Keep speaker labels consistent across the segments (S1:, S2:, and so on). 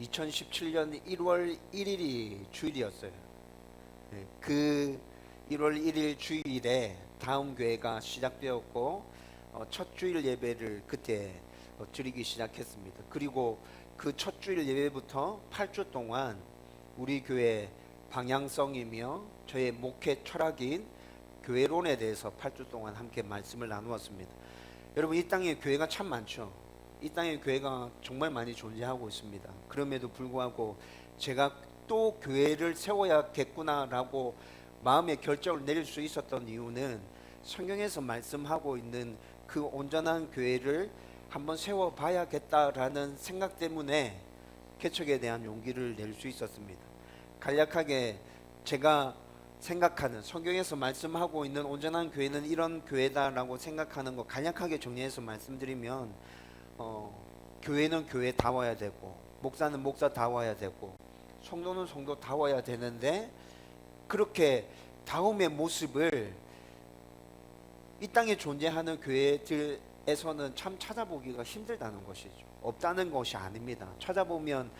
S1: 2017년 1월 1일이 주일이었어요. 그 1월 1일 주일에 다음 교회가 시작되었고 첫 주일 예배를 그때 드리기 시작했습니다. 그리고 그 첫 주일 예배부터 8주 동안 우리 교회 방향성이며 저의 목회 철학인 교회론에 대해서 8주 동안 함께 말씀을 나누었습니다. 여러분, 이 땅에 교회가 참 많죠. 이 땅에 교회가 정말 많이 존재하고 있습니다. 그럼에도 불구하고 제가 또 교회를 세워야겠구나라고 마음의 결정을 내릴 수 있었던 이유는 성경에서 말씀하고 있는 그 온전한 교회를 한번 세워봐야겠다라는 생각 때문에 개척에 대한 용기를 낼 수 있었습니다. 간략하게 제가 생각하는, 성경에서 말씀하고 있는 온전한 교회는 이런 교회다라고 생각하는 거 간략하게 정리해서 말씀드리면, 교회는 교회다워야 되고, 목사는 목사다워야 되고, 성도는 성도다워야 되는데, 그렇게 다움의 모습을 이 땅에 존재하는 교회들에서는 참 찾아보기가 힘들다는 것이죠. 없다는 것이 아닙니다. 찾아보면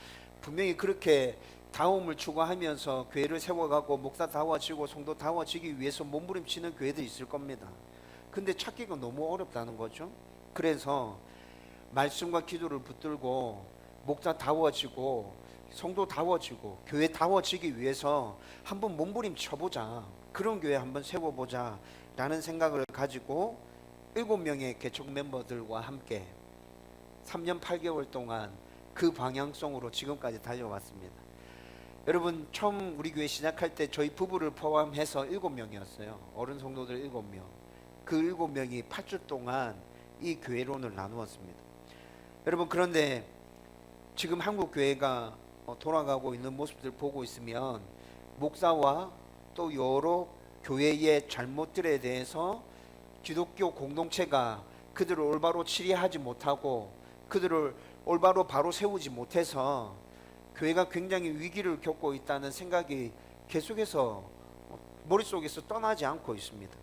S1: 분명히 그렇게 다움을 추구하면서 교회를 세워가고 목사다워지고 성도다워지기 위해서 몸부림치는 교회들이 있을 겁니다. 근데 찾기가 너무 어렵다는 거죠. 그래서 말씀과 기도를 붙들고 목사다워지고 성도다워지고 교회다워지기 위해서 한번 몸부림쳐보자, 그런 교회 한번 세워보자 라는 생각을 가지고 7명의 개척 멤버들과 함께 3년 8개월 동안 그 방향성으로 지금까지 달려왔습니다. 여러분, 처음 우리 교회 시작할 때 저희 부부를 포함해서 7명이었어요. 어른 성도들 7명. 그 7명이 8주 동안 이 교회론을 나누었습니다. 여러분, 그런데 지금 한국 교회가 돌아가고 있는 모습들 보고 있으면 목사와 또 여러 교회의 잘못들에 대해서 기독교 공동체가 그들을 올바로 치리하지 못하고 그들을 올바로 바로 세우지 못해서 교회가 굉장히 위기를 겪고 있다는 생각이 계속해서 머릿속에서 떠나지 않고 있습니다.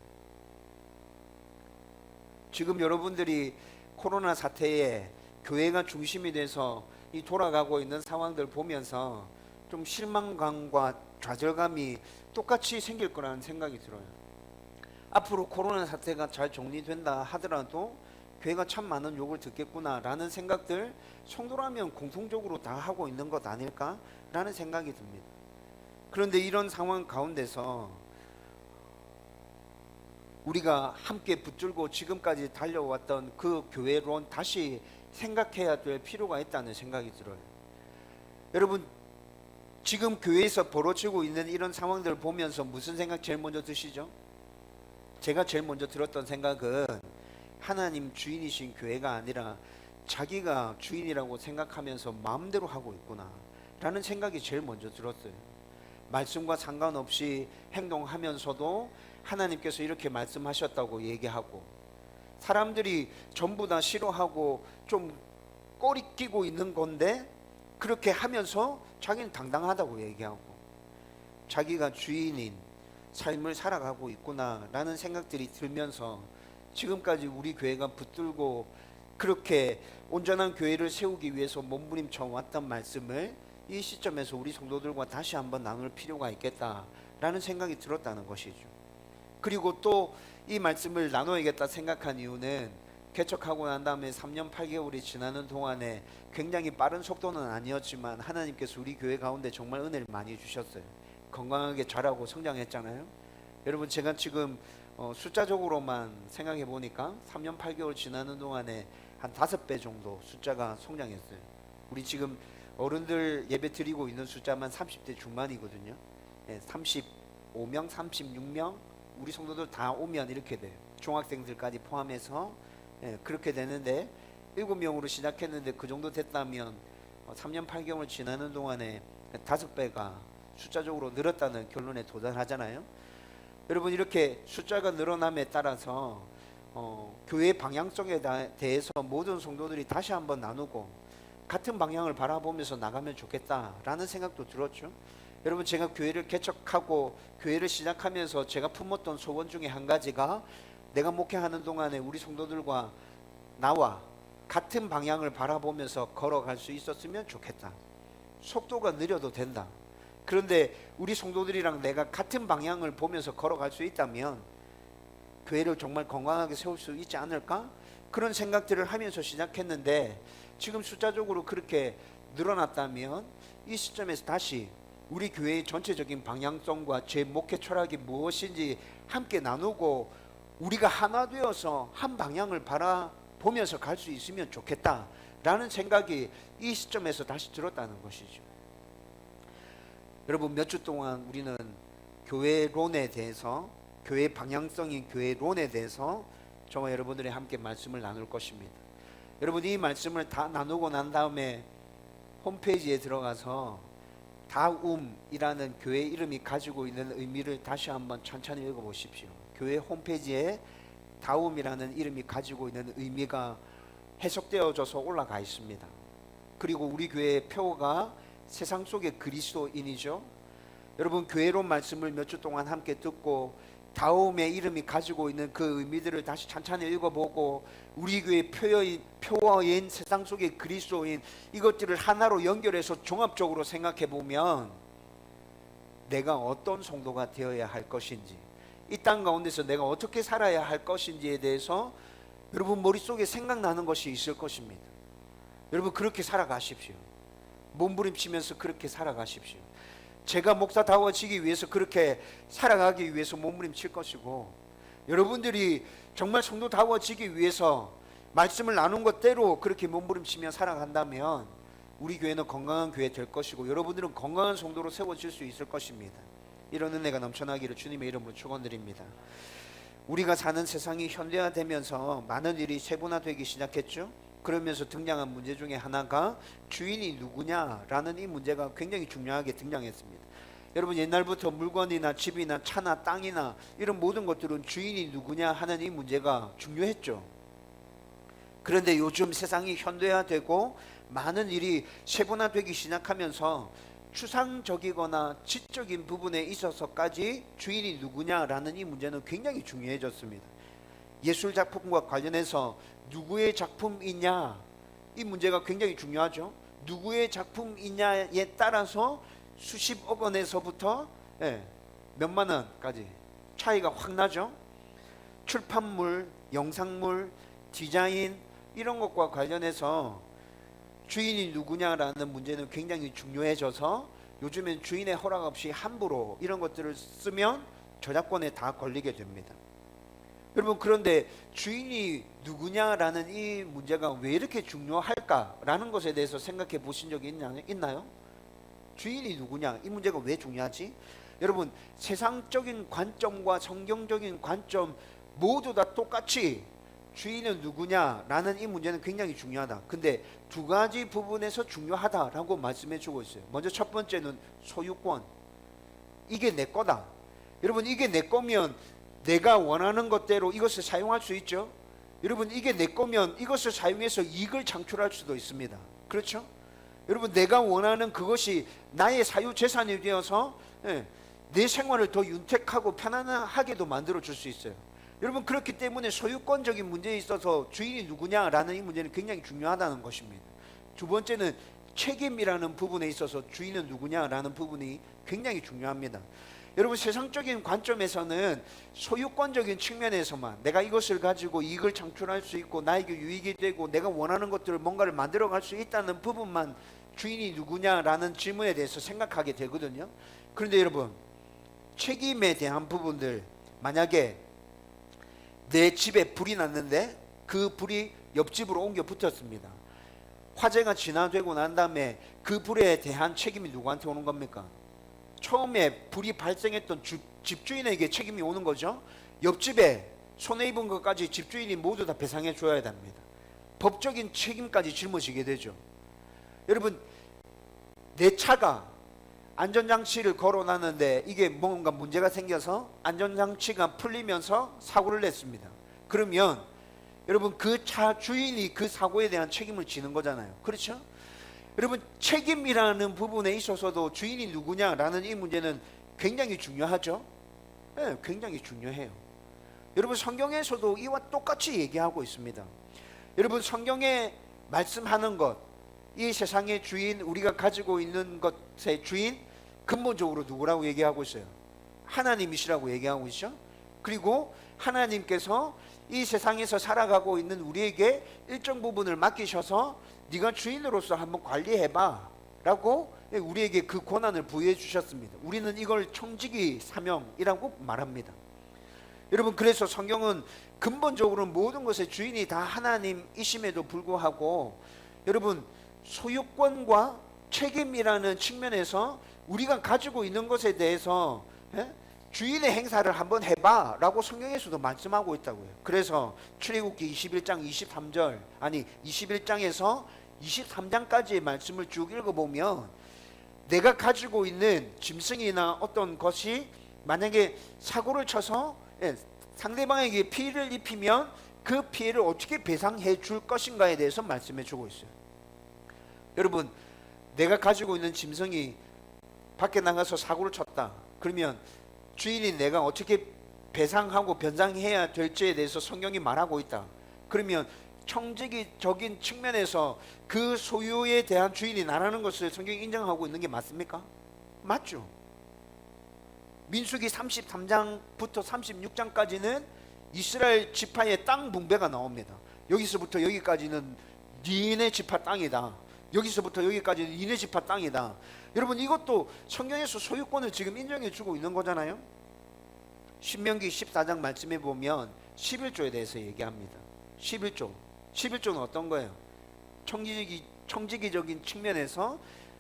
S1: 지금 여러분들이 코로나 사태에 교회가 중심이 돼서 이 돌아가고 있는 상황들 보면서 좀 실망감과 좌절감이 똑같이 생길 거라는 생각이 들어요. 앞으로 코로나 사태가 잘 정리된다 하더라도 교회가 참 많은 욕을 듣겠구나 라는 생각들, 성도라면 공통적으로 다 하고 있는 것 아닐까 라는 생각이 듭니다. 그런데 이런 상황 가운데서 우리가 함께 붙들고 지금까지 달려왔던 그 교회론 다시 생각해야 될 필요가 있다는 생각이 들어요. 여러분, 지금 교회에서 벌어지고 있는 이런 상황들을 보면서 무슨 생각 제일 먼저 드시죠? 제가 제일 먼저 들었던 생각은 하나님 주인이신 교회가 아니라 자기가 주인이라고 생각하면서 마음대로 하고 있구나 라는 생각이 제일 먼저 들었어요. 말씀과 상관없이 행동하면서도 하나님께서 이렇게 말씀하셨다고 얘기하고, 사람들이 전부 다 싫어하고 좀 꼬리 끼고 있는 건데 그렇게 하면서 자기는 당당하다고 얘기하고 자기가 주인인 삶을 살아가고 있구나 라는 생각들이 들면서 지금까지 우리 교회가 붙들고 그렇게 온전한 교회를 세우기 위해서 몸부림쳐 왔던 말씀을 이 시점에서 우리 성도들과 다시 한번 나눌 필요가 있겠다라는 생각이 들었다는 것이죠. 그리고 또 이 말씀을 나눠야겠다 생각한 이유는 개척하고 난 다음에 3년 8개월이 지나는 동안에 굉장히 빠른 속도는 아니었지만 하나님께서 우리 교회 가운데 정말 은혜를 많이 주셨어요. 건강하게 자라고 성장했잖아요. 여러분, 제가 지금 숫자적으로만 생각해 보니까 3년 8개월 지나는 동안에 한 5배 정도 숫자가 성장했어요. 우리 지금 어른들 예배 드리고 있는 숫자만 30대 중반이거든요. 35명, 36명, 우리 성도들 다 오면 이렇게 돼요. 중학생들까지 포함해서 그렇게 되는데 7명으로 시작했는데 그 정도 됐다면 3년 8개월 지나는 동안에 5배가 숫자적으로 늘었다는 결론에 도달하잖아요. 여러분, 이렇게 숫자가 늘어남에 따라서 교회 방향성에 대해서 모든 성도들이 다시 한번 나누고 같은 방향을 바라보면서 나가면 좋겠다라는 생각도 들었죠. 여러분, 제가 교회를 개척하고 교회를 시작하면서 제가 품었던 소원 중에 한 가지가 내가 목회하는 동안에 우리 성도들과 나와 같은 방향을 바라보면서 걸어갈 수 있었으면 좋겠다. 속도가 느려도 된다. 그런데 우리 성도들이랑 내가 같은 방향을 보면서 걸어갈 수 있다면 교회를 정말 건강하게 세울 수 있지 않을까? 그런 생각들을 하면서 시작했는데 지금 숫자적으로 그렇게 늘어났다면 이 시점에서 다시 우리 교회의 전체적인 방향성과 제 목회 철학이 무엇인지 함께 나누고 우리가 하나 되어서 한 방향을 바라보면서 갈 수 있으면 좋겠다라는 생각이 이 시점에서 다시 들었다는 것이죠. 여러분, 몇 주 동안 우리는 교회론에 대해서, 교회 방향성인 교회론에 대해서 저와 여러분들이 함께 말씀을 나눌 것입니다. 여러분, 이 말씀을 다 나누고 난 다음에 홈페이지에 들어가서 다움이라는 교회 이름이 가지고 있는 의미를 다시 한번 천천히 읽어보십시오. 교회 홈페이지에 다움이라는 이름이 가지고 있는 의미가 해석되어져서 올라가 있습니다. 그리고 우리 교회의 표가 세상 속의 그리스도인이죠. 여러분, 교회론 말씀을 몇 주 동안 함께 듣고 다움의 이름이 가지고 있는 그 의미들을 다시 찬찬히 읽어보고 우리 교회 표어인 세상 속의 그리스도인 이것들을 하나로 연결해서 종합적으로 생각해 보면 내가 어떤 성도가 되어야 할 것인지, 이 땅 가운데서 내가 어떻게 살아야 할 것인지에 대해서 여러분 머릿속에 생각나는 것이 있을 것입니다. 여러분, 그렇게 살아가십시오. 몸부림치면서 그렇게 살아가십시오. 제가 목사다워지기 위해서 그렇게 살아가기 위해서 몸부림칠 것이고, 여러분들이 정말 성도다워지기 위해서 말씀을 나눈 것대로 그렇게 몸부림치며 살아간다면 우리 교회는 건강한 교회 될 것이고 여러분들은 건강한 성도로 세워질 수 있을 것입니다. 이런 은혜가 넘쳐나기를 주님의 이름으로 축원드립니다. 우리가 사는 세상이 현대화되면서 많은 일이 세분화되기 시작했죠. 그러면서 등장한 문제 중에 하나가 주인이 누구냐라는 이 문제가 굉장히 중요하게 등장했습니다. 여러분, 옛날부터 물건이나 집이나 차나 땅이나 이런 모든 것들은 주인이 누구냐 하는 이 문제가 중요했죠. 그런데 요즘 세상이 현대화되고 많은 일이 세분화되기 시작하면서 추상적이거나 지적인 부분에 있어서까지 주인이 누구냐라는 이 문제는 굉장히 중요해졌습니다. 예술 작품과 관련해서 누구의 작품이냐, 이 문제가 굉장히 중요하죠. 누구의 작품이냐에 따라서 수십억 원에서부터 몇만 원까지 차이가 확 나죠. 출판물, 영상물, 디자인 이런 것과 관련해서 주인이 누구냐라는 문제는 굉장히 중요해져서 요즘엔 주인의 허락 없이 함부로 이런 것들을 쓰면 저작권에 다 걸리게 됩니다. 여러분, 그런데 주인이 누구냐라는 이 문제가 왜 이렇게 중요할까라는 것에 대해서 생각해 보신 적이 있나요? 주인이 누구냐, 이 문제가 왜 중요하지? 여러분, 세상적인 관점과 성경적인 관점 모두 다 똑같이 주인은 누구냐라는 이 문제는 굉장히 중요하다. 근데 두 가지 부분에서 중요하다라고 말씀해 주고 있어요. 먼저 첫 번째는 소유권. 이게 내 거다. 여러분, 이게 내 거면 내가 원하는 것대로 이것을 사용할 수 있죠. 여러분, 이게 내 거면 이것을 사용해서 이익을 창출할 수도 있습니다. 그렇죠? 여러분, 내가 원하는 그것이 나의 사유재산이 되어서 내 생활을 더 윤택하고 편안하게도 만들어 줄 수 있어요. 여러분, 그렇기 때문에 소유권적인 문제에 있어서 주인이 누구냐라는 이 문제는 굉장히 중요하다는 것입니다. 두 번째는 책임이라는 부분에 있어서 주인은 누구냐라는 부분이 굉장히 중요합니다. 여러분, 세상적인 관점에서는 소유권적인 측면에서만 내가 이것을 가지고 이익을 창출할 수 있고 나에게 유익이 되고 내가 원하는 것들을 뭔가를 만들어 갈 수 있다는 부분만 주인이 누구냐라는 질문에 대해서 생각하게 되거든요. 그런데 여러분, 책임에 대한 부분들, 만약에 내 집에 불이 났는데 그 불이 옆집으로 옮겨 붙었습니다. 화재가 진화되고 난 다음에 그 불에 대한 책임이 누구한테 오는 겁니까? 처음에 불이 발생했던 집주인에게 책임이 오는 거죠. 옆집에 손해입은 것까지 집주인이 모두 다 배상해 줘야 됩니다. 법적인 책임까지 짊어지게 되죠. 여러분, 내 차가 안전장치를 걸어놨는데 이게 뭔가 문제가 생겨서 안전장치가 풀리면서 사고를 냈습니다. 그러면 여러분, 그 차 주인이 그 사고에 대한 책임을 지는 거잖아요. 그렇죠? 여러분, 책임이라는 부분에 있어서도 주인이 누구냐라는 이 문제는 굉장히 중요하죠. 네, 굉장히 중요해요. 여러분, 성경에서도 이와 똑같이 얘기하고 있습니다. 여러분, 성경에 말씀하는 것, 이 세상의 주인, 우리가 가지고 있는 것의 주인, 근본적으로 누구라고 얘기하고 있어요? 하나님이시라고 얘기하고 있죠. 그리고 하나님께서 이 세상에서 살아가고 있는 우리에게 일정 부분을 맡기셔서 네가 주인으로서 한번 관리해봐 라고 우리에게 그 권한을 부여해 주셨습니다. 우리는 이걸 청지기 사명이라고 말합니다. 여러분, 그래서 성경은 근본적으로 모든 것의 주인이 다 하나님이심에도 불구하고 여러분, 소유권과 책임이라는 측면에서 우리가 가지고 있는 것에 대해서 주인의 행사를 한번 해봐 라고 성경에서도 말씀하고 있다고요. 그래서 출애굽기 21장 23절, 아니 21장에서 23장까지의 말씀을 쭉 읽어보면 내가 가지고 있는 짐승이나 어떤 것이 만약에 사고를 쳐서 상대방에게 피해를 입히면 그 피해를 어떻게 배상해 줄 것인가에 대해서 말씀해 주고 있어요. 여러분, 내가 가지고 있는 짐승이 밖에 나가서 사고를 쳤다. 그러면 주인이 내가 어떻게 배상하고 변상해야 될지에 대해서 성경이 말하고 있다. 그러면 청지기적인 측면에서 그 소유에 대한 주인이 나라는 것을 성경이 인정하고 있는 게 맞습니까? 맞죠. 민수기 33장부터 36장까지는 이스라엘 지파의 땅 분배가 나옵니다. 여기서부터 여기까지는 니네 지파 땅이다. 여기서부터 여기까지는 니네 지파 땅이다. 여러분, 이것도 성경에서 소유권을 지금 인정해 주고 있는 거잖아요. 신명기 14장 말씀에 보면 11조에 대해서 얘기합니다. 11조는 어떤 거예요? 청지기적인 측면에서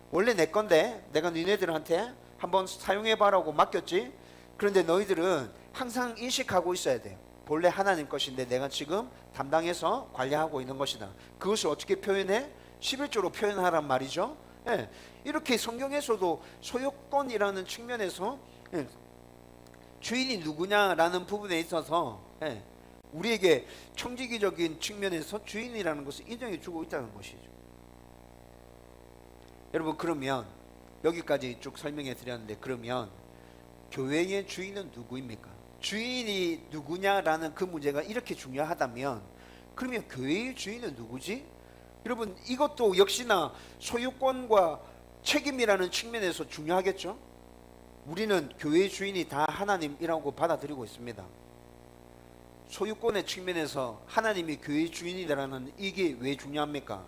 S1: 원래 내 건데 내가 니네들한테 한번 사용해봐라고 맡겼지. 그런데 너희들은 항상 인식하고 있어야 돼요. 본래 하나님 것인데 내가 지금 담당해서 관리하고 있는 것이다. 그것을 어떻게 표현해? 11조로 표현하란 말이죠. 이렇게 성경에서도 소유권이라는 측면에서 주인이 누구냐라는 부분에 있어서 우리에게 청지기적인 측면에서 주인이라는 것을 인정해 주고 있다는 것이죠. 여러분, 그러면 여기까지 쭉 설명해 드렸는데, 그러면 교회의 주인은 누구입니까? 주인이 누구냐라는 그 문제가 이렇게 중요하다면 그러면 교회의 주인은 누구지? 여러분, 이것도 역시나 소유권과 책임이라는 측면에서 중요하겠죠? 우리는 교회의 주인이 다 하나님이라고 받아들이고 있습니다. 소유권의 측면에서 하나님이 교회의 주인이라는 이게 왜 중요합니까?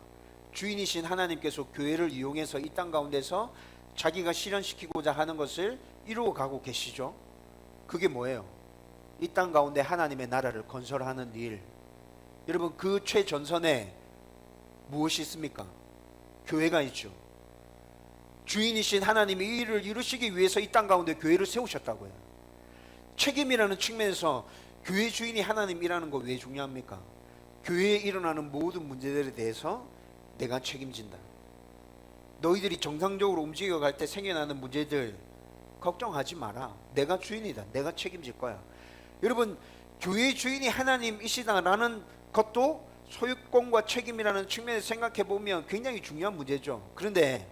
S1: 주인이신 하나님께서 교회를 이용해서 이 땅 가운데서 자기가 실현시키고자 하는 것을 이루어가고 계시죠. 그게 뭐예요? 이 땅 가운데 하나님의 나라를 건설하는 일. 여러분, 그 최전선에 무엇이 있습니까? 교회가 있죠. 주인이신 하나님이 이 일을 이루시기 위해서 이 땅 가운데 교회를 세우셨다고요. 책임이라는 측면에서 교회 주인이 하나님이라는 거 왜 중요합니까? 교회에 일어나는 모든 문제들에 대해서 내가 책임진다. 너희들이 정상적으로 움직여갈 때 생겨나는 문제들 걱정하지 마라. 내가 주인이다. 내가 책임질 거야. 여러분, 교회의 주인이 하나님이시다라는 것도 소유권과 책임이라는 측면에서 생각해 보면 굉장히 중요한 문제죠. 그런데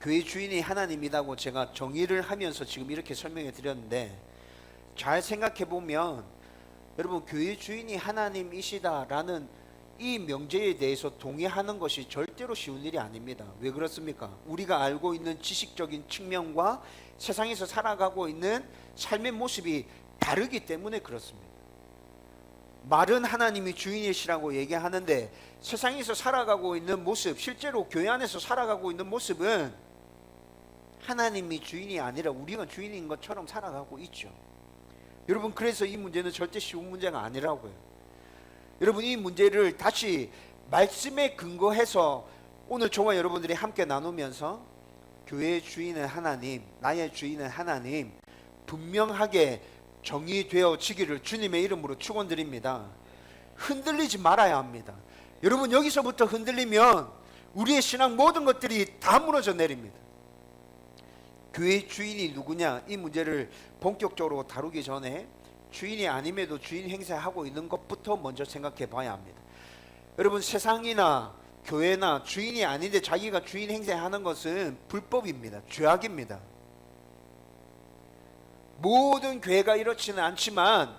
S1: 교회 주인이 하나님이라고 제가 정의를 하면서 지금 이렇게 설명해 드렸는데, 잘 생각해 보면 여러분, 교회 주인이 하나님이시다라는 이 명제에 대해서 동의하는 것이 절대로 쉬운 일이 아닙니다. 왜 그렇습니까? 우리가 알고 있는 지식적인 측면과 세상에서 살아가고 있는 삶의 모습이 다르기 때문에 그렇습니다. 말은 하나님이 주인이시라고 얘기하는데 세상에서 살아가고 있는 모습, 실제로 교회 안에서 살아가고 있는 모습은 하나님이 주인이 아니라 우리가 주인인 것처럼 살아가고 있죠. 여러분, 그래서 이 문제는 절대 쉬운 문제가 아니라고요. 여러분, 이 문제를 다시 말씀에 근거해서 오늘 저와 여러분들이 함께 나누면서 교회의 주인은 하나님, 나의 주인은 하나님, 분명하게 정의되어지기를 주님의 이름으로 축원드립니다. 흔들리지 말아야 합니다. 여러분, 여기서부터 흔들리면 우리의 신앙 모든 것들이 다 무너져 내립니다. 교회의 주인이 누구냐, 이 문제를 본격적으로 다루기 전에 주인이 아님에도 주인 행세하고 있는 것부터 먼저 생각해 봐야 합니다. 여러분, 세상이나 교회나 주인이 아닌데 자기가 주인 행세하는 것은 불법입니다. 죄악입니다. 모든 교회가 이렇지는 않지만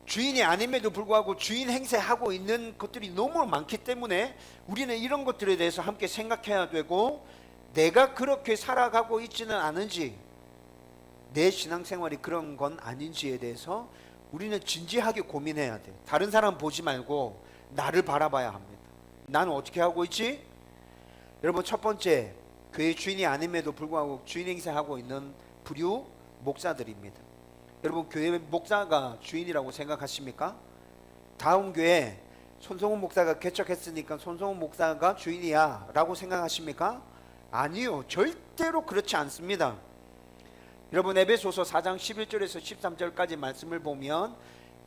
S1: 주인이 아님에도 불구하고 주인 행세하고 있는 것들이 너무 많기 때문에 우리는 이런 것들에 대해서 함께 생각해야 되고, 내가 그렇게 살아가고 있지는 않은지, 내 신앙생활이 그런 건 아닌지에 대해서 우리는 진지하게 고민해야 돼. 다른 사람 보지 말고 나를 바라봐야 합니다. 나는 어떻게 하고 있지? 여러분, 첫 번째, 교회 주인이 아님에도 불구하고 주인 행세하고 있는 부류 목사들입니다. 여러분, 교회 목사가 주인이라고 생각하십니까? 다음 교회 손성훈 목사가 개척했으니까 손성훈 목사가 주인이야 라고 생각하십니까? 아니요, 절대로 그렇지 않습니다. 여러분, 에베소서 4장 11절에서 13절까지 말씀을 보면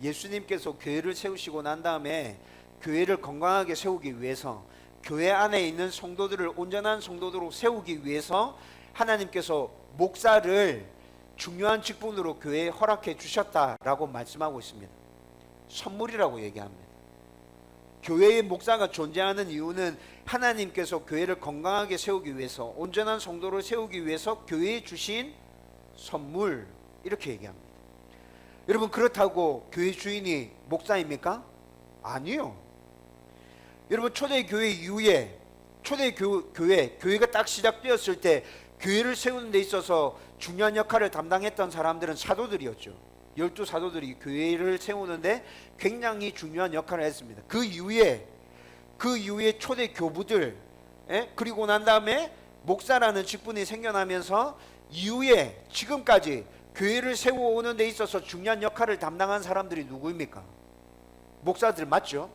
S1: 예수님께서 교회를 세우시고 난 다음에 교회를 건강하게 세우기 위해서, 교회 안에 있는 성도들을 온전한 성도들로 세우기 위해서 하나님께서 목사를 중요한 직분으로 교회에 허락해 주셨다라고 말씀하고 있습니다. 선물이라고 얘기합니다. 교회의 목사가 존재하는 이유는 하나님께서 교회를 건강하게 세우기 위해서, 온전한 성도를 세우기 위해서 교회에 주신 선물, 이렇게 얘기합니다. 여러분, 그렇다고 교회 주인이 목사입니까? 아니요. 여러분, 초대교회 이후에 교회가 딱 시작되었을 때 교회를 세우는 데 있어서 중요한 역할을 담당했던 사람들은 사도들이었죠. 12사도들이 교회를 세우는데 굉장히 중요한 역할을 했습니다. 그 이후에 초대 교부들, 그리고 난 다음에 목사라는 직분이 생겨나면서 이후에 지금까지 교회를 세워오는 데 있어서 중요한 역할을 담당한 사람들이 누구입니까? 목사들 맞죠?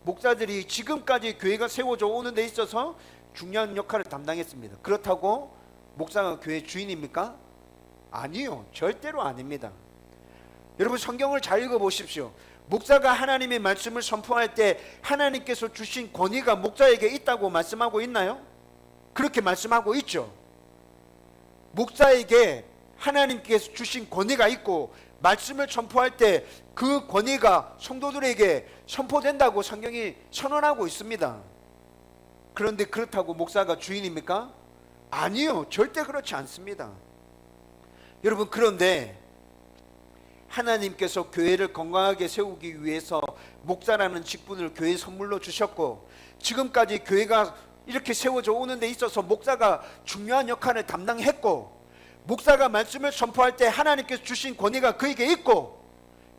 S1: 목사들이 지금까지 교회가 세워져 오는 데 있어서 중요한 역할을 담당했습니다. 그렇다고 목사가 교회 주인입니까? 아니요, 절대로 아닙니다. 여러분, 성경을 잘 읽어보십시오. 목사가 하나님의 말씀을 선포할 때 하나님께서 주신 권위가 목사에게 있다고 말씀하고 있나요? 그렇게 말씀하고 있죠. 목사에게 하나님께서 주신 권위가 있고, 말씀을 선포할 때 그 권위가 성도들에게 선포된다고 성경이 선언하고 있습니다. 그런데 그렇다고 목사가 주인입니까? 아니요, 절대 그렇지 않습니다. 여러분, 그런데 하나님께서 교회를 건강하게 세우기 위해서 목사라는 직분을 교회 선물로 주셨고, 지금까지 교회가 이렇게 세워져 오는 데 있어서 목사가 중요한 역할을 담당했고, 목사가 말씀을 선포할 때 하나님께서 주신 권위가 그에게 있고,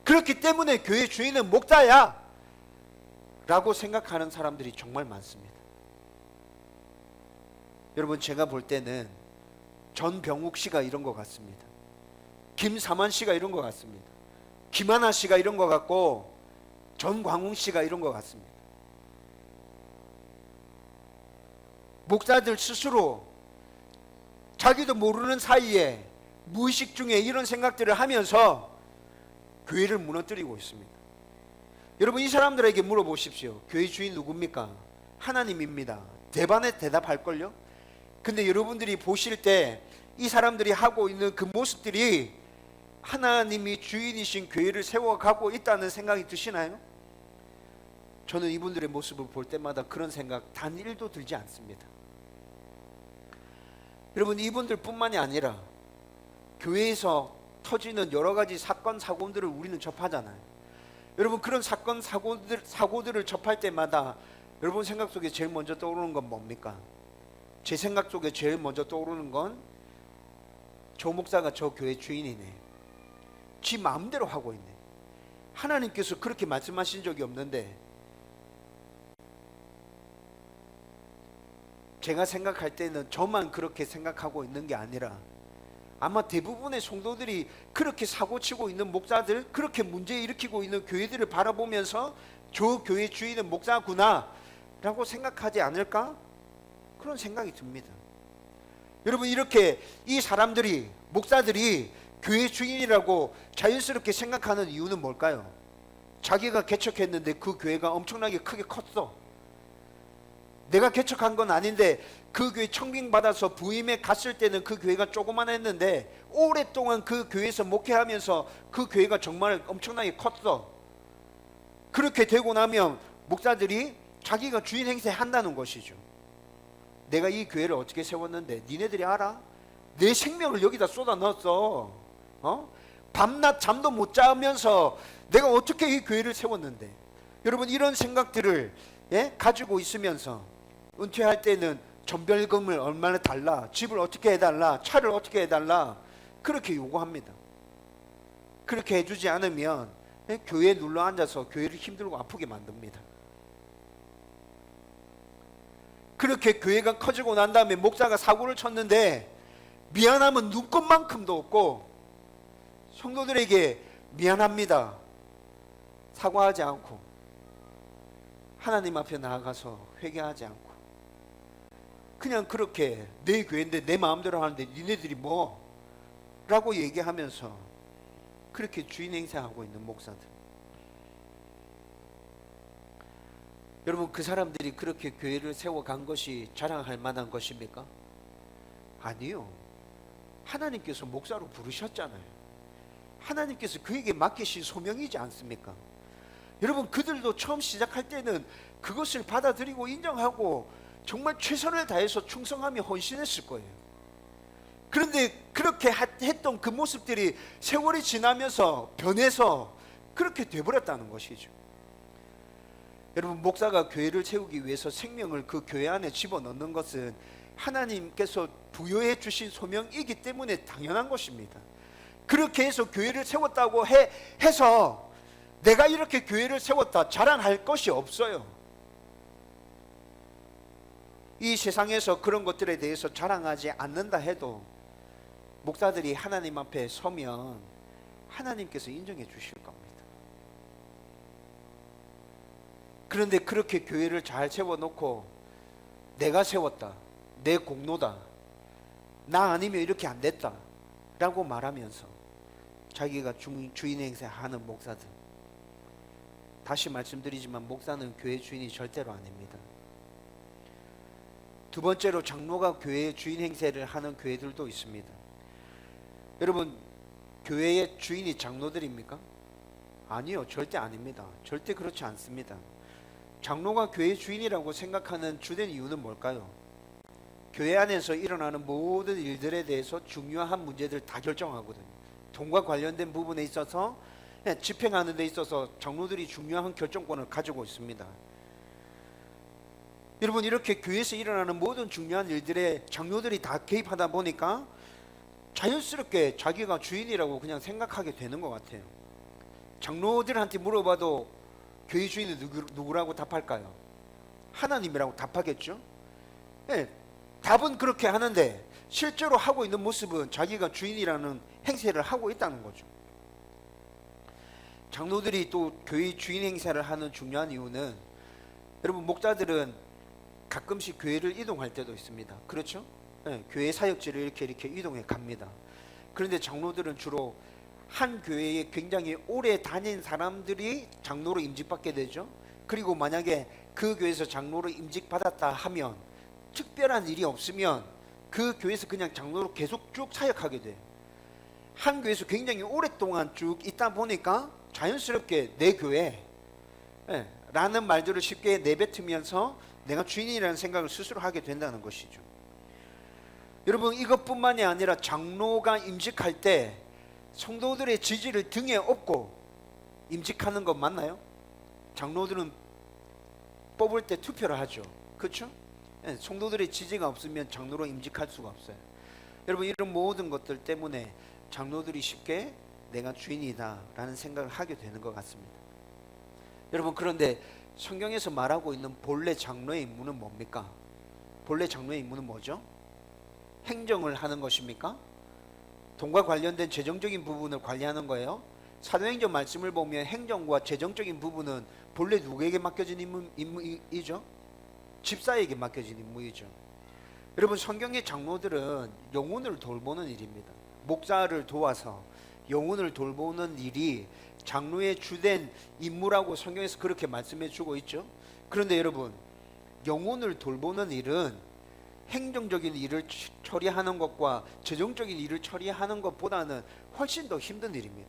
S1: 그렇기 때문에 교회 주인은 목사야 라고 생각하는 사람들이 정말 많습니다. 여러분, 제가 볼 때는 전병욱 씨가 이런 것 같습니다. 김사만 씨가 이런 것 같습니다. 김하나 씨가 이런 것 같고, 전광훈 씨가 이런 것 같습니다. 목사들 스스로 자기도 모르는 사이에 무의식 중에 이런 생각들을 하면서 교회를 무너뜨리고 있습니다. 여러분, 이 사람들에게 물어보십시오. 교회 주인 누굽니까? 하나님입니다. 대반에 대답할걸요? 근데 여러분들이 보실 때 이 사람들이 하고 있는 그 모습들이 하나님이 주인이신 교회를 세워가고 있다는 생각이 드시나요? 저는 이분들의 모습을 볼 때마다 그런 생각 단 1도 들지 않습니다. 여러분, 이분들 뿐만이 아니라 교회에서 터지는 여러 가지 사건 사고들을 우리는 접하잖아요. 여러분, 그런 사건 사고들을 접할 때마다 여러분 생각 속에 제일 먼저 떠오르는 건 뭡니까? 제 생각 속에 제일 먼저 떠오르는 건 저 목사가 저 교회 주인이네, 지 마음대로 하고 있네, 하나님께서 그렇게 말씀하신 적이 없는데. 제가 생각할 때는 저만 그렇게 생각하고 있는 게 아니라 아마 대부분의 성도들이 그렇게 사고치고 있는 목사들, 그렇게 문제 일으키고 있는 교회들을 바라보면서 저 교회 주인은 목사구나 라고 생각하지 않을까? 그런 생각이 듭니다. 여러분, 이렇게 이 사람들이, 목사들이 교회 주인이라고 자연스럽게 생각하는 이유는 뭘까요? 자기가 개척했는데 그 교회가 엄청나게 크게 컸어. 내가 개척한 건 아닌데 그 교회 청빙받아서 부임에 갔을 때는 그 교회가 조그만했는데 오랫동안 그 교회에서 목회하면서 그 교회가 정말 엄청나게 컸어. 그렇게 되고 나면 목사들이 자기가 주인 행세한다는 것이죠. 내가 이 교회를 어떻게 세웠는데 니네들이 알아? 내 생명을 여기다 쏟아 넣었어. 밤낮 잠도 못 자면서 내가 어떻게 이 교회를 세웠는데, 여러분 이런 생각들을 가지고 있으면서 은퇴할 때는 전별금을 얼마나 달라, 집을 어떻게 해달라, 차를 어떻게 해달라 그렇게 요구합니다. 그렇게 해주지 않으면 교회에 눌러 앉아서 교회를 힘들고 아프게 만듭니다. 그렇게 교회가 커지고 난 다음에 목사가 사고를 쳤는데 미안함은 눈꽃만큼도 없고, 성도들에게 미안합니다 사과하지 않고 하나님 앞에 나아가서 회개하지 않고 그냥 그렇게 내 교회인데 내 마음대로 하는데 니네들이 뭐? 라고 얘기하면서 그렇게 주인 행세하고 있는 목사들, 여러분 그 사람들이 그렇게 교회를 세워간 것이 자랑할 만한 것입니까? 아니요. 하나님께서 목사로 부르셨잖아요. 하나님께서 그에게 맡기신 소명이지 않습니까? 여러분 그들도 처음 시작할 때는 그것을 받아들이고 인정하고 정말 최선을 다해서 충성하며 헌신했을 거예요. 그런데 그렇게 했던 그 모습들이 세월이 지나면서 변해서 그렇게 돼버렸다는 것이죠. 여러분 목사가 교회를 세우기 위해서 생명을 그 교회 안에 집어넣는 것은 하나님께서 부여해 주신 소명이기 때문에 당연한 것입니다. 그렇게 해서 교회를 세웠다고 해서 내가 이렇게 교회를 세웠다 자랑할 것이 없어요. 이 세상에서 그런 것들에 대해서 자랑하지 않는다 해도 목사들이 하나님 앞에 서면 하나님께서 인정해 주실 겁니다. 그런데 그렇게 교회를 잘 세워놓고 내가 세웠다, 내 공로다, 나 아니면 이렇게 안 됐다 라고 말하면서 자기가 주인 행세하는 목사들, 다시 말씀드리지만 목사는 교회 주인이 절대로 아닙니다. 두 번째로 장로가 교회의 주인 행세를 하는 교회들도 있습니다. 여러분 교회의 주인이 장로들입니까? 아니요, 절대 아닙니다. 절대 그렇지 않습니다. 장로가 교회의 주인이라고 생각하는 주된 이유는 뭘까요? 교회 안에서 일어나는 모든 일들에 대해서 중요한 문제들 다 결정하거든요. 돈과 관련된 부분에 있어서 집행하는 데 있어서 장로들이 중요한 결정권을 가지고 있습니다. 여러분 이렇게 교회에서 일어나는 모든 중요한 일들에 장로들이 다 개입하다 보니까 자연스럽게 자기가 주인이라고 그냥 생각하게 되는 것 같아요. 장로들한테 물어봐도 교회 주인은 누구라고 답할까요? 하나님이라고 답하겠죠? 네, 답은 그렇게 하는데 실제로 하고 있는 모습은 자기가 주인이라는 행세를 하고 있다는 거죠. 장로들이 또 교회 주인 행세를 하는 중요한 이유는, 여러분 목자들은 가끔씩 교회를 이동할 때도 있습니다. 그렇죠? 네, 교회 사역지를 이렇게 이동해 갑니다. 그런데 장로들은 주로 한 교회에 굉장히 오래 다닌 사람들이 장로로 임직받게 되죠. 그리고 만약에 그 교회에서 장로로 임직받았다 하면 특별한 일이 없으면 그 교회에서 그냥 장로로 계속 쭉 사역하게 돼요. 한 교회에서 굉장히 오랫동안 쭉 있다 보니까 자연스럽게 내 교회 라는 말들을 쉽게 내뱉으면서 내가 주인이라는 생각을 스스로 하게 된다는 것이죠. 여러분 이것뿐만이 아니라 장로가 임직할 때 성도들의 지지를 등에 업고 임직하는 것 맞나요? 장로들은 뽑을 때 투표를 하죠. 그렇죠? 성도들의 지지가 없으면 장로로 임직할 수가 없어요. 여러분 이런 모든 것들 때문에 장로들이 쉽게 내가 주인이다 라는 생각을 하게 되는 것 같습니다. 여러분 그런데 성경에서 말하고 있는 본래 장로의 임무는 뭡니까? 본래 장로의 임무는 뭐죠? 행정을 하는 것입니까? 돈과 관련된 재정적인 부분을 관리하는 거예요. 사도행전 말씀을 보면 행정과 재정적인 부분은 본래 누구에게 맡겨진 임무이죠? 집사에게 맡겨진 임무이죠. 여러분 성경의 장로들은 영혼을 돌보는 일입니다. 목자를 도와서 영혼을 돌보는 일이 장로의 주된 임무라고 성경에서 그렇게 말씀해 주고 있죠. 그런데 여러분 영혼을 돌보는 일은 행정적인 일을 처리하는 것과 재정적인 일을 처리하는 것보다는 훨씬 더 힘든 일입니다.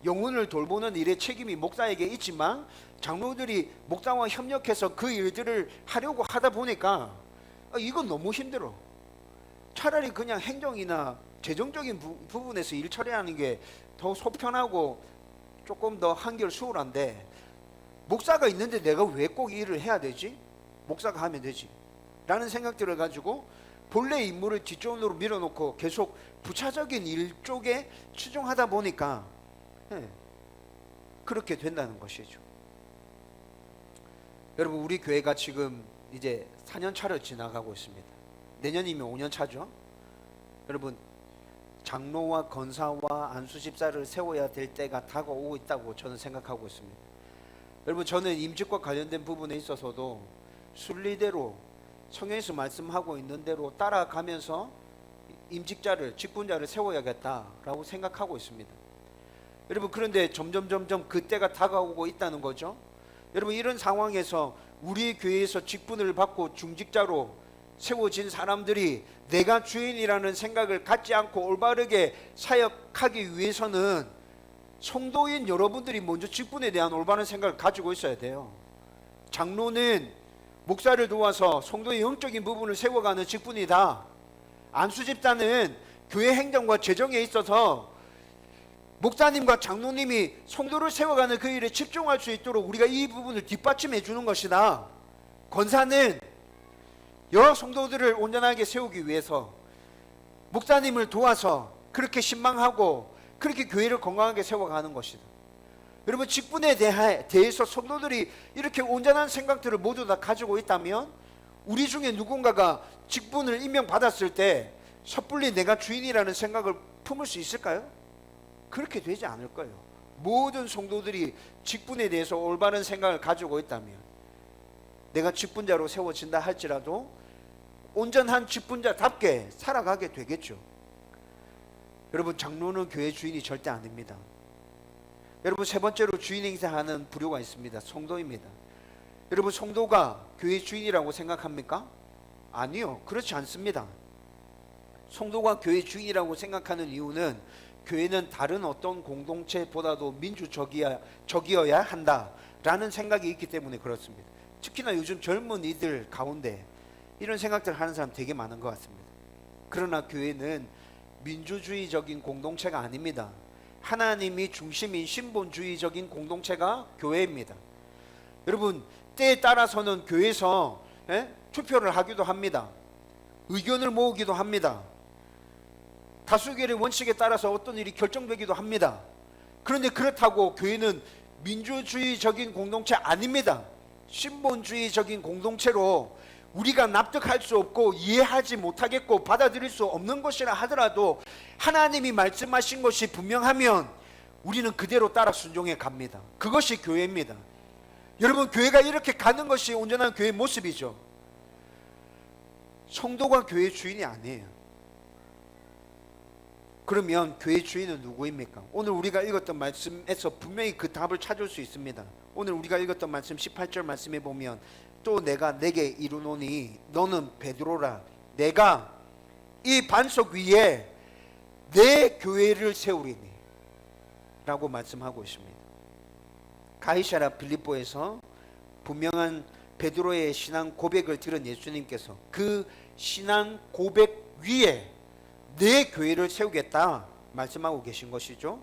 S1: 영혼을 돌보는 일의 책임이 목사에게 있지만 장로들이 목사와 협력해서 그 일들을 하려고 하다 보니까 이건 너무 힘들어. 차라리 그냥 행정이나 재정적인 부분에서 일 처리하는 게 더 속편하고 조금 더 한결 수월한데, 목사가 있는데 내가 왜 꼭 일을 해야 되지? 목사가 하면 되지 라는 생각들을 가지고 본래 임무를 뒷전으로 밀어놓고 계속 부차적인 일 쪽에 치중하다 보니까 그렇게 된다는 것이죠. 여러분, 우리 교회가 지금 이제 4년 차를 지나가고 있습니다. 내년이면 5년 차죠. 여러분, 장로와 권사와 안수집사를 세워야 될 때가 다가오고 있다고 저는 생각하고 있습니다. 여러분, 저는 임직과 관련된 부분에 있어서도 순리대로 성경에서 말씀하고 있는 대로 따라가면서 임직자를, 직분자를 세워야겠다라고 생각하고 있습니다. 여러분, 그런데 점점 그때가 다가오고 있다는 거죠. 여러분, 이런 상황에서 우리 교회에서 직분을 받고 중직자로 세워진 사람들이 내가 주인이라는 생각을 갖지 않고 올바르게 사역하기 위해서는 성도인 여러분들이 먼저 직분에 대한 올바른 생각을 가지고 있어야 돼요. 장로는 목사를 도와서 성도의 영적인 부분을 세워가는 직분이다. 안수집사는 교회 행정과 재정에 있어서 목사님과 장로님이 성도를 세워가는 그 일에 집중할 수 있도록 우리가 이 부분을 뒷받침해 주는 것이다. 권사는 여러 성도들을 온전하게 세우기 위해서 목사님을 도와서 그렇게 신망하고 그렇게 교회를 건강하게 세워가는 것이다. 여러분, 직분에 대해서 성도들이 이렇게 온전한 생각들을 모두 다 가지고 있다면 우리 중에 누군가가 직분을 임명받았을 때 섣불리 내가 주인이라는 생각을 품을 수 있을까요? 그렇게 되지 않을 거예요. 모든 성도들이 직분에 대해서 올바른 생각을 가지고 있다면 내가 직분자로 세워진다 할지라도 온전한 직분자답게 살아가게 되겠죠. 여러분, 장로는 교회 주인이 절대 아닙니다. 여러분, 세 번째로 주인 행세하는 부류가 있습니다. 성도입니다. 여러분, 성도가 교회 주인이라고 생각합니까? 아니요, 그렇지 않습니다. 성도가 교회 주인이라고 생각하는 이유는 교회는 다른 어떤 공동체보다도 민주적이어야 한다라는 생각이 있기 때문에 그렇습니다. 특히나 요즘 젊은이들 가운데 이런 생각들 하는 사람 되게 많은 것 같습니다. 그러나 교회는 민주주의적인 공동체가 아닙니다. 하나님이 중심인 신본주의적인 공동체가 교회입니다. 여러분, 때에 따라서는 교회에서 투표를 하기도 합니다. 의견을 모으기도 합니다. 다수결의 원칙에 따라서 어떤 일이 결정되기도 합니다. 그런데 그렇다고 교회는 민주주의적인 공동체 아닙니다. 신본주의적인 공동체로 우리가 납득할 수 없고 이해하지 못하겠고 받아들일 수 없는 것이라 하더라도 하나님이 말씀하신 것이 분명하면 우리는 그대로 따라 순종해 갑니다. 그것이 교회입니다. 여러분, 교회가 이렇게 가는 것이 온전한 교회의 모습이죠. 성도가 교회 주인이 아니에요. 그러면 교회 주인은 누구입니까? 오늘 우리가 읽었던 말씀에서 분명히 그 답을 찾을 수 있습니다. 오늘 우리가 읽었던 말씀 18절 말씀에 보면 또 내가 내게 이르노니 너는 베드로라. 내가 이 반석 위에 내 교회를 세우리니 라고 말씀하고 있습니다. 가이사랴 빌립보에서 분명한 베드로의 신앙 고백을 들은 예수님께서 그 신앙 고백 위에 내 교회를 세우겠다 말씀하고 계신 것이죠.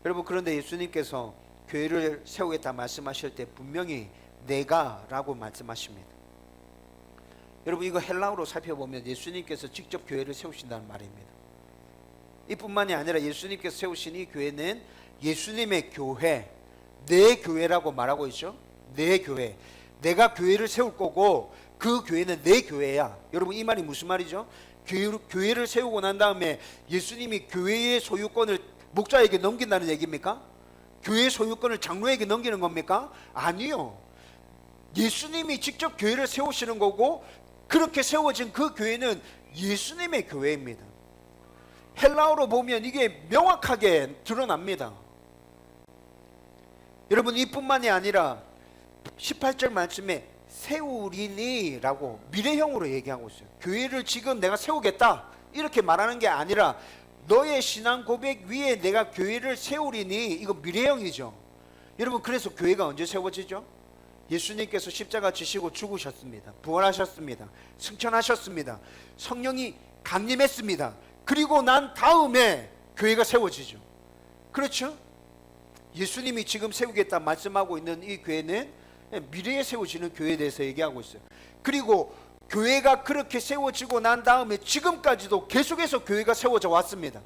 S1: 여러분, 그런데 예수님께서 교회를 세우겠다 말씀하실 때 분명히 내가 라고 말씀하십니다. 여러분, 이거 헬라어로 살펴보면 예수님께서 직접 교회를 세우신다는 말입니다. 이뿐만이 아니라 예수님께서 세우신 이 교회는 예수님의 교회, 내 교회라고 말하고 있죠. 내 교회, 내가 교회를 세울 거고 그 교회는 내 교회야. 여러분, 이 말이 무슨 말이죠? 교회를 세우고 난 다음에 예수님이 교회의 소유권을 목자에게 넘긴다는 얘기입니까? 교회의 소유권을 장로에게 넘기는 겁니까? 아니요. 예수님이 직접 교회를 세우시는 거고 그렇게 세워진 그 교회는 예수님의 교회입니다. 헬라어로 보면 이게 명확하게 드러납니다. 여러분, 이뿐만이 아니라 18절 말씀에 세우리니 라고 미래형으로 얘기하고 있어요. 교회를 지금 내가 세우겠다 이렇게 말하는 게 아니라 너의 신앙 고백 위에 내가 교회를 세우리니, 이거 미래형이죠. 여러분, 그래서 교회가 언제 세워지죠? 예수님께서 십자가 지시고 죽으셨습니다. 부활하셨습니다. 승천하셨습니다. 성령이 강림했습니다. 그리고 난 다음에 교회가 세워지죠. 그렇죠? 예수님이 지금 세우겠다 말씀하고 있는 이 교회는 미래에 세워지는 교회에 대해서 얘기하고 있어요. 그리고 교회가 그렇게 세워지고 난 다음에 지금까지도 계속해서 교회가 세워져 왔습니다.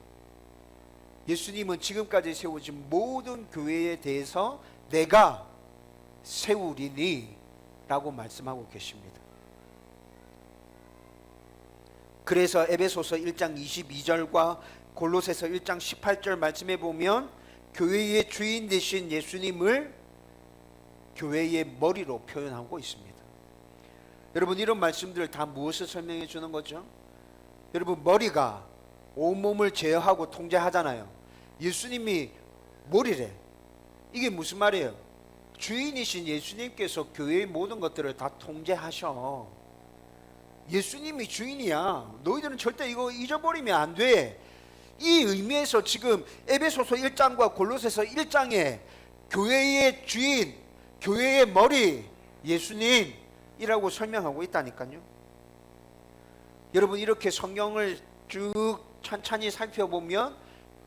S1: 예수님은 지금까지 세워진 모든 교회에 대해서 내가 세우리니 라고 말씀하고 계십니다. 그래서 에베소서 1장 22절과 골로새서 1장 18절 말씀에 보면 교회의 주인 되신 예수님을 교회의 머리로 표현하고 있습니다. 여러분, 이런 말씀들을 다 무엇을 설명해 주는 거죠? 여러분, 머리가 온몸을 제어하고 통제하잖아요. 예수님이 머리래. 이게 무슨 말이에요? 주인이신 예수님께서 교회의 모든 것들을 다 통제하셔. 예수님이 주인이야. 너희들은 절대 이거 잊어버리면 안 돼. 이 의미에서 지금 에베소서 1장과 골로새서 1장에 교회의 주인, 교회의 머리, 예수님이라고 설명하고 있다니까요. 여러분, 이렇게 성경을 쭉 천천히 살펴보면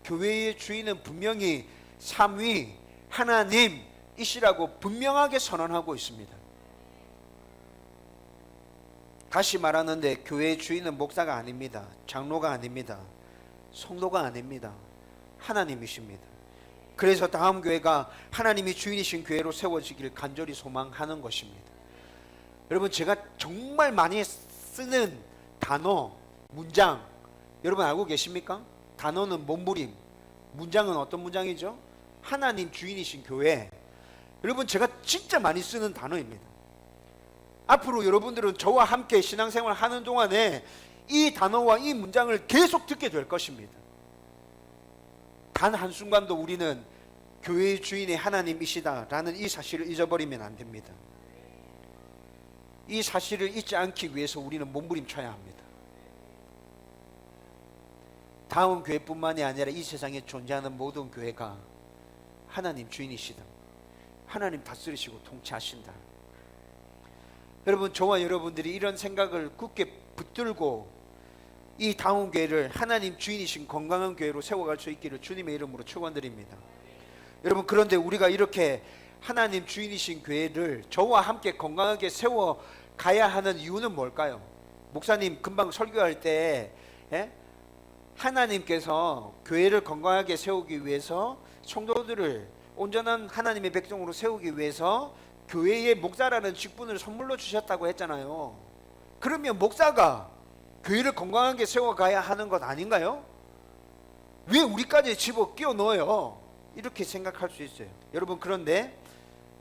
S1: 교회의 주인은 분명히 삼위 하나님이시라고 분명하게 선언하고 있습니다. 다시 말하는데 교회의 주인은 목사가 아닙니다. 장로가 아닙니다. 성도가 아닙니다. 하나님이십니다. 그래서 다음 교회가 하나님이 주인이신 교회로 세워지길 간절히 소망하는 것입니다. 여러분, 제가 정말 많이 쓰는 단어, 문장 여러분 알고 계십니까? 단어는 몸부림, 문장은 어떤 문장이죠? 하나님 주인이신 교회. 여러분, 제가 진짜 많이 쓰는 단어입니다. 앞으로 여러분들은 저와 함께 신앙생활 하는 동안에 이 단어와 이 문장을 계속 듣게 될 것입니다. 단 한순간도 우리는 교회의 주인이 하나님이시다라는 이 사실을 잊어버리면 안 됩니다. 이 사실을 잊지 않기 위해서 우리는 몸부림쳐야 합니다. 다음 교회뿐만이 아니라 이 세상에 존재하는 모든 교회가 하나님 주인이시다. 하나님 다스리시고 통치하신다. 여러분, 저와 여러분들이 이런 생각을 굳게 붙들고 이 다음 교회를 하나님 주인이신 건강한 교회로 세워갈 수 있기를 주님의 이름으로 축원드립니다. 여러분, 그런데 우리가 이렇게 하나님 주인이신 교회를 저와 함께 건강하게 세워가야 하는 이유는 뭘까요? 목사님 금방 설교할 때 하나님께서 교회를 건강하게 세우기 위해서 성도들을 온전한 하나님의 백성으로 세우기 위해서 교회의 목사라는 직분을 선물로 주셨다고 했잖아요. 그러면 목사가 교회를 건강하게 세워가야 하는 것 아닌가요? 왜 우리까지 집어 끼워 넣어요? 이렇게 생각할 수 있어요. 여러분, 그런데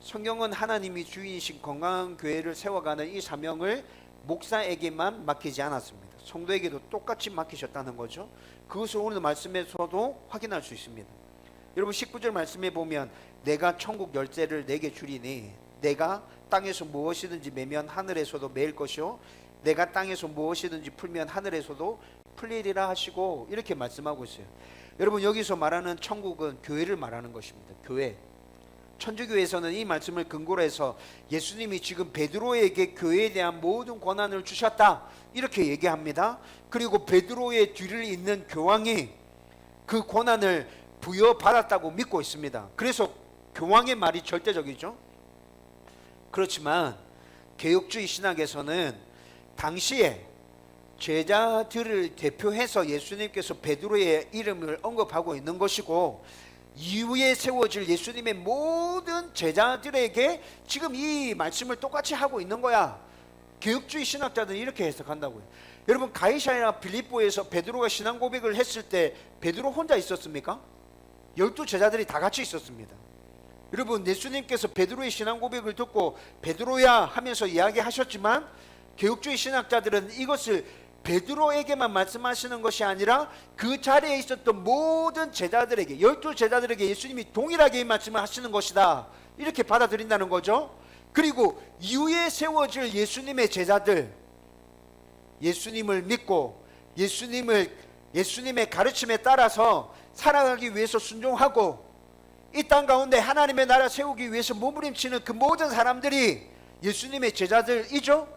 S1: 성경은 하나님이 주인이신 건강한 교회를 세워가는 이 사명을 목사에게만 맡기지 않았습니다. 성도에게도 똑같이 맡기셨다는 거죠. 그것을 오늘 말씀에서도 확인할 수 있습니다. 여러분, 19절 말씀에 보면 내가 천국 열쇠를 내게 주리니 내가 땅에서 무엇이든지 매면 하늘에서도 매일 것이요 내가 땅에서 무엇이든지 풀면 하늘에서도 풀리리라 하시고 이렇게 말씀하고 있어요. 여러분, 여기서 말하는 천국은 교회를 말하는 것입니다. 교회. 천주교에서는 이 말씀을 근거로 해서 예수님이 지금 베드로에게 교회에 대한 모든 권한을 주셨다 이렇게 얘기합니다. 그리고 베드로의 뒤를 잇는 교황이 그 권한을 부여받았다고 믿고 있습니다. 그래서 교황의 말이 절대적이죠. 그렇지만 개혁주의 신학에서는 당시에 제자들을 대표해서 예수님께서 베드로의 이름을 언급하고 있는 것이고 이후에 세워질 예수님의 모든 제자들에게 지금 이 말씀을 똑같이 하고 있는 거야. 개혁주의 신학자들은 이렇게 해석한다고요. 여러분, 가이사랴 빌립보에서 베드로가 신앙 고백을 했을 때 베드로 혼자 있었습니까? 12 제자들이 다 같이 있었습니다. 여러분, 예수님께서 베드로의 신앙 고백을 듣고 베드로야 하면서 이야기하셨지만 개혁주의 신학자들은 이것을 베드로에게만 말씀하시는 것이 아니라 그 자리에 있었던 모든 제자들에게 12 제자들에게 예수님이 동일하게 말씀을 하시는 것이다 이렇게 받아들인다는 거죠. 그리고 이후에 세워질 예수님의 제자들, 예수님을 믿고 예수님의 가르침에 따라서 살아가기 위해서 순종하고 이 땅 가운데 하나님의 나라 세우기 위해서 몸부림치는 그 모든 사람들이 예수님의 제자들이죠.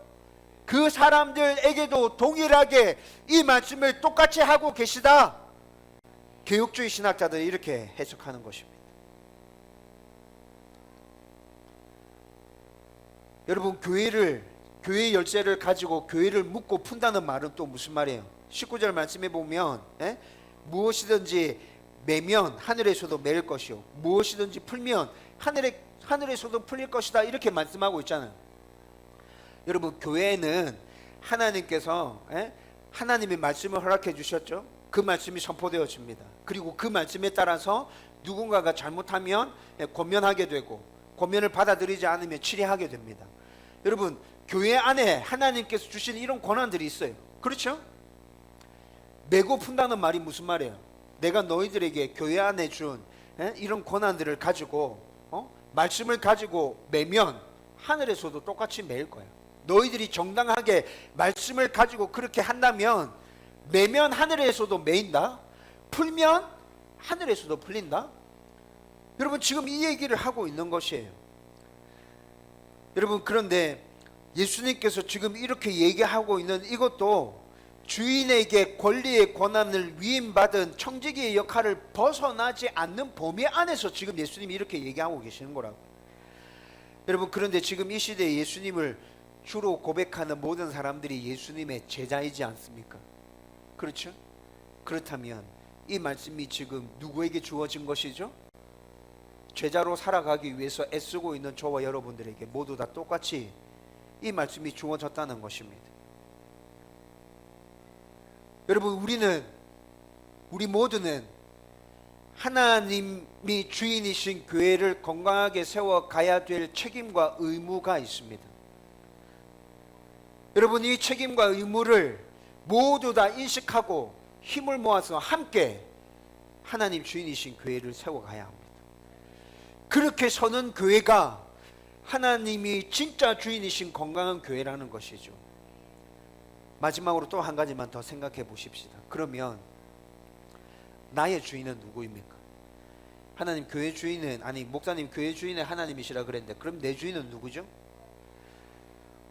S1: 그 사람들에게도 동일하게 이 말씀을 똑같이 하고 계시다. 개혁주의 신학자들이 이렇게 해석하는 것입니다. 여러분, 교회 열쇠를 가지고 교회를 묶고 푼다는 말은 또 무슨 말이에요? 19절 말씀에 보면 무엇이든지 매면 하늘에서도 매일 것이요 무엇이든지 풀면 하늘에서도 풀릴 것이다, 이렇게 말씀하고 있잖아요. 여러분, 교회는 하나님께서 하나님의 말씀을 허락해 주셨죠. 그 말씀이 선포되어집니다. 그리고 그 말씀에 따라서 누군가가 잘못하면 권면하게 되고, 권면을 받아들이지 않으면 치리하게 됩니다. 여러분, 교회 안에 하나님께서 주신 이런 권한들이 있어요. 그렇죠? 매고 푼다는 말이 무슨 말이에요? 내가 너희들에게 교회 안에 준 이런 권한들을 가지고 말씀을 가지고 매면 하늘에서도 똑같이 매일 거야. 너희들이 정당하게 말씀을 가지고 그렇게 한다면 매면 하늘에서도 매인다, 풀면 하늘에서도 풀린다. 여러분, 지금 이 얘기를 하고 있는 것이에요. 여러분, 그런데 예수님께서 지금 이렇게 얘기하고 있는 이것도 주인에게 권리의 권한을 위임받은 청지기의 역할을 벗어나지 않는 범위 안에서 지금 예수님이 이렇게 얘기하고 계시는 거라고. 여러분, 그런데 지금 이 시대에 예수님을 주로 고백하는 모든 사람들이 예수님의 제자이지 않습니까? 그렇죠? 그렇다면 이 말씀이 지금 누구에게 주어진 것이죠? 제자로 살아가기 위해서 애쓰고 있는 저와 여러분들에게 모두 다 똑같이 이 말씀이 주어졌다는 것입니다. 여러분, 우리 모두는 하나님이 주인이신 교회를 건강하게 세워가야 될 책임과 의무가 있습니다. 여러분, 이 책임과 의무를 모두 다 인식하고 힘을 모아서 함께 하나님 주인이신 교회를 세워가야 합니다. 그렇게 서는 교회가 하나님이 진짜 주인이신 건강한 교회라는 것이죠. 마지막으로 또 한 가지만 더 생각해 보십시다. 그러면 나의 주인은 누구입니까? 하나님 교회 주인은, 아니 목사님 교회 주인은 하나님이시라 그랬는데, 그럼 내 주인은 누구죠?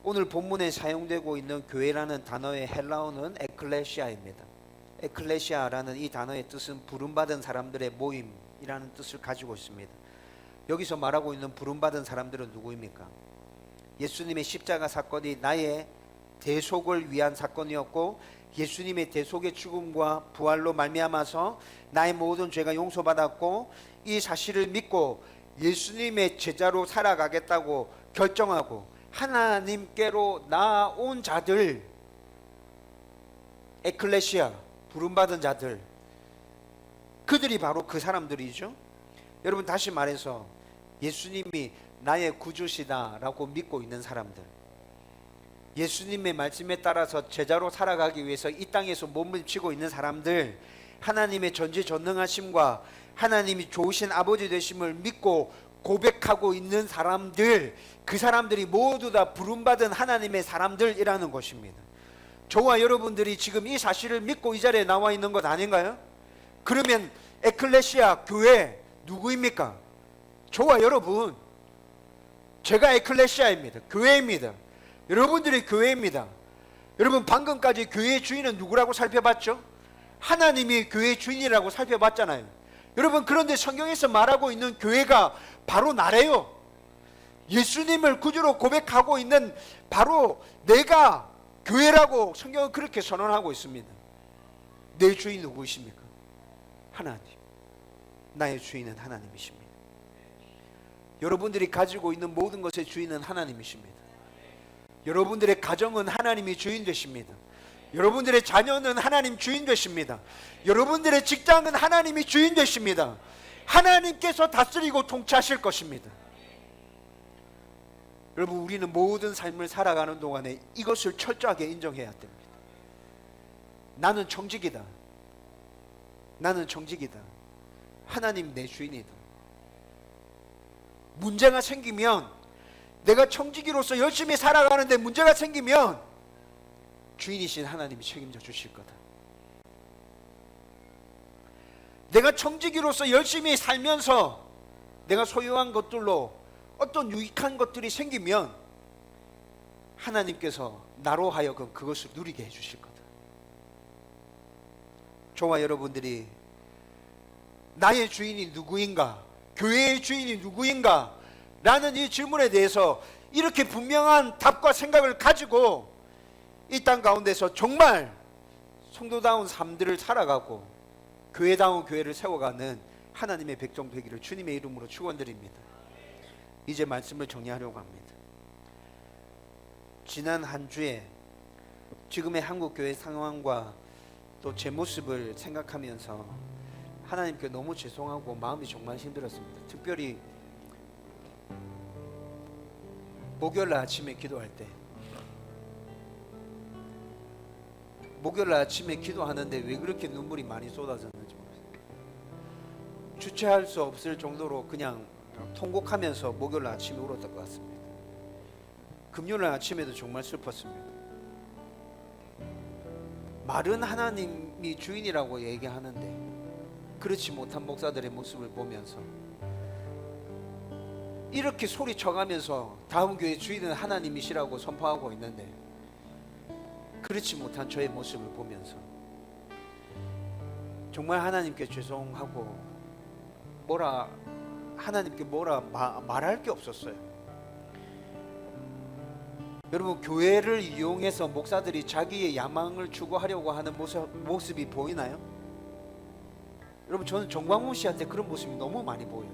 S1: 오늘 본문에 사용되고 있는 교회라는 단어의 헬라어는 에클레시아입니다. 에클레시아라는 이 단어의 뜻은 부름받은 사람들의 모임이라는 뜻을 가지고 있습니다. 여기서 말하고 있는 부름받은 사람들은 누구입니까? 예수님의 십자가 사건이 나의 대속을 위한 사건이었고, 예수님의 대속의 죽음과 부활로 말미암아서 나의 모든 죄가 용서받았고, 이 사실을 믿고 예수님의 제자로 살아가겠다고 결정하고 하나님께로 나아온 자들, 에클레시아, 부름받은 자들, 그들이 바로 그 사람들이죠. 여러분, 다시 말해서 예수님이 나의 구주시다라고 믿고 있는 사람들, 예수님의 말씀에 따라서 제자로 살아가기 위해서 이 땅에서 몸을 치고 있는 사람들, 하나님의 전지전능하심과 하나님이 좋으신 아버지 되심을 믿고 고백하고 있는 사람들, 그 사람들이 모두 다 부름받은 하나님의 사람들이라는 것입니다. 저와 여러분들이 지금 이 사실을 믿고 이 자리에 나와 있는 것 아닌가요? 그러면 에클레시아 교회 누구입니까? 저와 여러분, 제가 에클레시아입니다. 교회입니다. 여러분들이 교회입니다. 여러분, 방금까지 교회의 주인은 누구라고 살펴봤죠? 하나님이 교회의 주인이라고 살펴봤잖아요. 여러분, 그런데 성경에서 말하고 있는 교회가 바로 나래요. 예수님을 구주로 고백하고 있는 바로 내가 교회라고 성경은 그렇게 선언하고 있습니다. 내 주인 누구이십니까? 하나님. 나의 주인은 하나님이십니다. 여러분들이 가지고 있는 모든 것의 주인은 하나님이십니다. 여러분들의 가정은 하나님이 주인 되십니다. 여러분들의 자녀는 하나님 주인 되십니다. 여러분들의 직장은 하나님이 주인 되십니다. 하나님께서 다스리고 통치하실 것입니다. 여러분, 우리는 모든 삶을 살아가는 동안에 이것을 철저하게 인정해야 됩니다. 나는 청직이다. 나는 청직이다. 하나님 내 주인이다. 문제가 생기면, 내가 청지기로서 열심히 살아가는데 문제가 생기면 주인이신 하나님이 책임져 주실 거다. 내가 청지기로서 열심히 살면서 내가 소유한 것들로 어떤 유익한 것들이 생기면 하나님께서 나로 하여금 그것을 누리게 해주실 거다. 저와 여러분들이 나의 주인이 누구인가, 교회의 주인이 누구인가 라는 이 질문에 대해서 이렇게 분명한 답과 생각을 가지고 이 땅 가운데서 정말 성도다운 삶들을 살아가고 교회다운 교회를 세워가는 하나님의 백성 되기를 주님의 이름으로 축원드립니다. 이제 말씀을 정리하려고 합니다. 지난 한 주에 지금의 한국교회 상황과 또 제 모습을 생각하면서 하나님께 너무 죄송하고 마음이 정말 힘들었습니다. 특별히 목요일 아침에 기도할 때, 목요일 아침에 기도하는데 왜 그렇게 눈물이 많이 쏟아졌는지 모르겠어요. 주체할 수 없을 정도로 그냥 통곡하면서 목요일 아침에 울었던 것 같습니다. 금요일 아침에도 정말 슬펐습니다. 말은 하나님이 주인이라고 얘기하는데 그렇지 못한 목사들의 모습을 보면서 이렇게 소리쳐가면서 다음 교회 주인은 하나님이시라고 선포하고 있는데 그렇지 못한 저의 모습을 보면서 정말 하나님께 죄송하고 하나님께 말할 게 없었어요. 여러분, 교회를 이용해서 목사들이 자기의 야망을 추구하려고 하는 모습이 보이나요? 여러분, 저는 정광훈 씨한테 그런 모습이 너무 많이 보여요.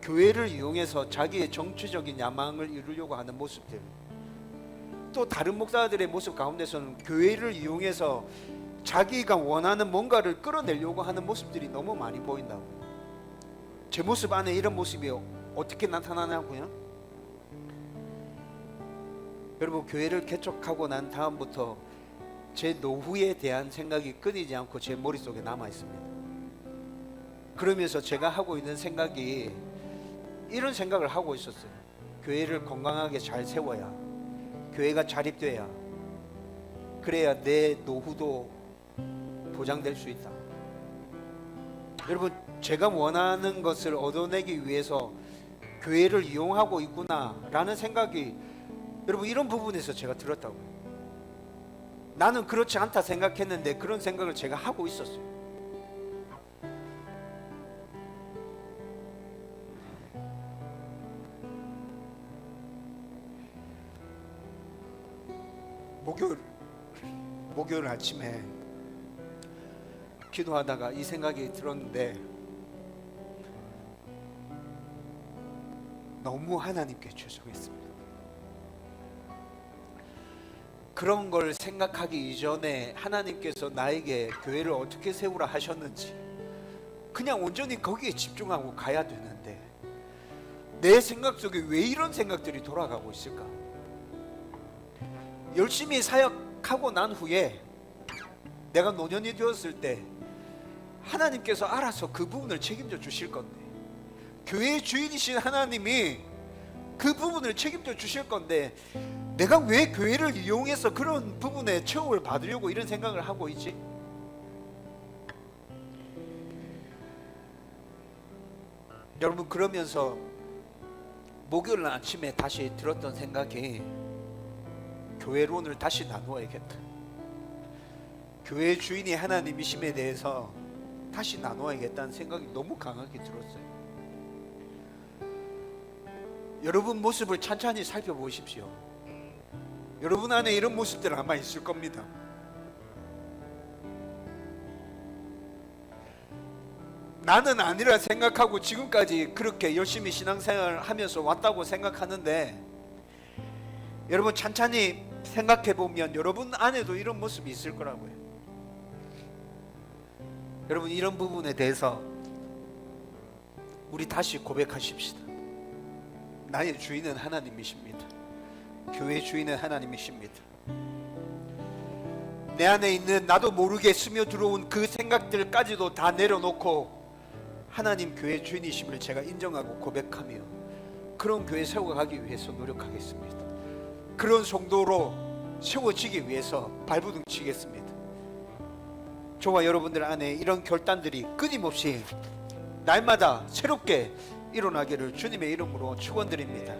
S1: 교회를 이용해서 자기의 정치적인 야망을 이루려고 하는 모습들, 또 다른 목사들의 모습 가운데서는 교회를 이용해서 자기가 원하는 뭔가를 끌어내려고 하는 모습들이 너무 많이 보인다고. 제 모습 안에 이런 모습이 어떻게 나타나냐고요? 여러분, 교회를 개척하고 난 다음부터 제 노후에 대한 생각이 끊이지 않고 제 머릿속에 남아 있습니다. 그러면서 제가 하고 있는 생각이 이런 생각을 하고 있었어요. 교회를 건강하게 잘 세워야, 교회가 자립돼야, 그래야 내 노후도 보장될 수 있다. 여러분, 제가 원하는 것을 얻어내기 위해서 교회를 이용하고 있구나 라는 생각이, 여러분, 이런 부분에서 제가 들었다고요. 나는 그렇지 않다 생각했는데 그런 생각을 제가 하고 있었어요. 목요일 아침에 기도하다가 이 생각이 들었는데 너무 하나님께 죄송했습니다. 그런 걸 생각하기 이전에 하나님께서 나에게 교회를 어떻게 세우라 하셨는지 그냥 온전히 거기에 집중하고 가야 되는데 내 생각 속에 왜 이런 생각들이 돌아가고 있을까? 열심히 사역하고 난 후에 내가 노년이 되었을 때 하나님께서 알아서 그 부분을 책임져 주실 건데, 교회의 주인이신 하나님이 그 부분을 책임져 주실 건데 내가 왜 교회를 이용해서 그런 부분에 체험을 받으려고 이런 생각을 하고 있지? 여러분, 그러면서 목요일 아침에 다시 들었던 생각이 교회론을 다시 나누어야겠다. 교회의 주인이 하나님이심에 대해서 다시 나누어야겠다는 생각이 너무 강하게 들었어요. 여러분 모습을 찬찬히 살펴보십시오. 여러분 안에 이런 모습들 아마 있을 겁니다. 나는 아니라 생각하고 지금까지 그렇게 열심히 신앙생활을 하면서 왔다고 생각하는데, 여러분 찬찬히 생각해보면 여러분 안에도 이런 모습이 있을 거라고요. 여러분, 이런 부분에 대해서 우리 다시 고백하십시다. 나의 주인은 하나님이십니다. 교회의 주인은 하나님이십니다. 내 안에 있는 나도 모르게 스며들어온 그 생각들까지도 다 내려놓고 하나님 교회 주인이심을 제가 인정하고 고백하며 그런 교회 세워가기 위해서 노력하겠습니다. 그런 성도로 세워지기 위해서 발버둥 치겠습니다. 저와 여러분들 안에 이런 결단들이 끊임없이 날마다 새롭게 일어나기를 주님의 이름으로 축원드립니다.